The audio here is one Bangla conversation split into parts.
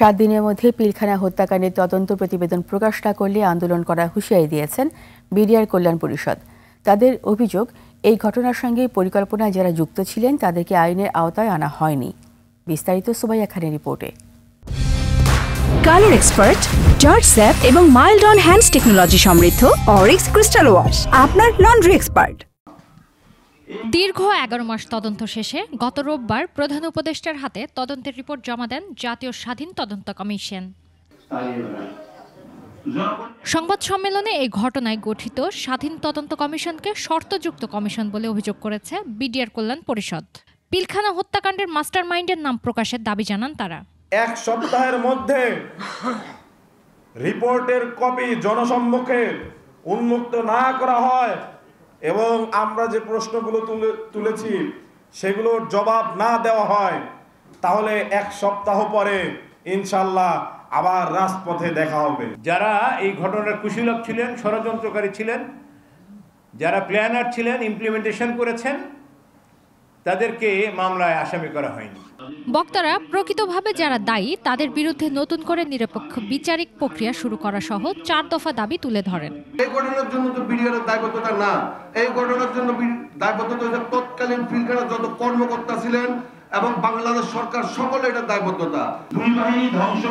7 দিনের মধ্যে পিলখানা হত্যাকাণ্ডের তদন্ত প্রতিবেদন প্রকাশ না করলে আন্দোলন করার হুঁশিয়ারি দিয়েছেন বিডিআর কল্যাণ পরিষদ। তাদের অভিযোগ, এই ঘটনার সঙ্গে পরিকল্পনায় যারা যুক্ত ছিলেন তাদেরকে আইনের আওতায় আনা হয়নি। বিস্তারিত সুমাইয়া খানের রিপোর্টে। কালার এক্সপার্ট, জর্জ স্যাপ এবং মাইল্ড অন হ্যান্ডস টেকনোলজি সমৃদ্ধ অরিক্স ক্রিস্টাল ওয়াশ আপনার লন্ড্রি এক্সপার্ট। দীর্ঘ 11 মাস তদন্ত শেষে গত রোববার প্রধান উপদেষ্টার হাতে তদন্তের রিপোর্ট জমা দেন জাতীয় স্বাধীন তদন্ত কমিশন। সংবাদ সম্মেলনে এই ঘটনায় গঠিত স্বাধীন তদন্ত কমিশনকে শর্তযুক্ত কমিশন বলে অভিযোগ করেছে বিডিআর কল্যাণ পরিষদ। পিলখানা হত্যাকাণ্ডের মাস্টার মাইন্ডের নাম প্রকাশের দাবি জানান তারা। 1 সপ্তাহের মধ্যে রিপোর্টের কপি জনসম্মুখে উন্মুক্ত না করা হয় এবং আমরা যে প্রশ্নগুলো তুলেছি সেগুলোর জবাব না দেওয়া হয়, তাহলে 1 সপ্তাহ পরে ইনশাল্লাহ আবার রাজপথে দেখা হবে। যারা এই ঘটনার কুশীলব ছিলেন, ষড়যন্ত্রকারী ছিলেন, যারা প্ল্যানার ছিলেন, ইমপ্লিমেন্টেশন করেছেন, তাদেরকে মামলায় আসামি করা হয়নি। বক্তারা প্রকৃতভাবে যারা দায়ী তাদের বিরুদ্ধে নতুন করে নিরপেক্ষ বিচারিক প্রক্রিয়া শুরু করা সহ 4 দফা দাবি তুলে ধরেন। এই ঘটনার জন্য তো বিডিআর এর দায়বদ্ধতা না, এই ঘটনার জন্য দায়বদ্ধতা হচ্ছে তৎকালীন পিলখানার যত কর্মকর্তা ছিলেন এবং বাংলাদেশ সরকার সকলে এটা দায়বদ্ধতা। দুই বাহিনী ধ্বংস,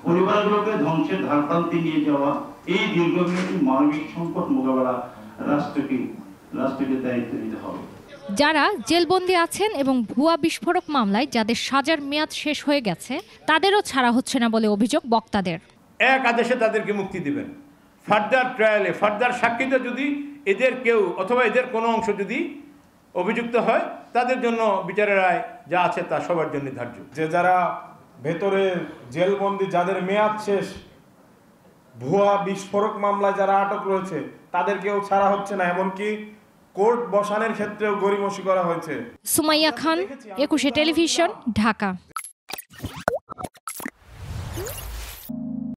পরিবারগুলোকে ধ্বংসের ধারপ্রান্তে নিয়ে যাওয়া, এই দীর্ঘমেয়াদী মানবিক সংকট মোকাবেলা রাষ্ট্রকে দায়িত্ব নিতে হবে। যারা জেলবন্দি আছেন এবং ভুয়া বিস্ফোরক মামলায় যাদের সাজার মেয়াদ শেষ হয়ে গেছে তাদেরও ছাড়া হচ্ছে না বলে অভিযোগ বক্তাদের। এক আদেশে তাদেরকে মুক্তি দিবেন। ফার্দার ট্রায়ালে, ফার্দার সাক্ষীতে যদি এদের কেউ অথবা এদের কোনো অংশ যদি অভিযুক্ত হয়, তাদের জন্য বিচারের রায় যা আছে তা সবার জন্য ধার্য। যে যারা ভেতরে জেলবন্দি, যাদের মেয়াদ শেষ, ভুয়া বিস্ফোরক মামলায় যারা আটক রয়েছে তাদেরকেও ছাড়া হচ্ছে না, এমনকি কোর্ট বসানোর ক্ষেত্রেও গড়িমসি করা হয়েছে। সুমাইয়া খান, 21 টেলিভিশন, ঢাকা।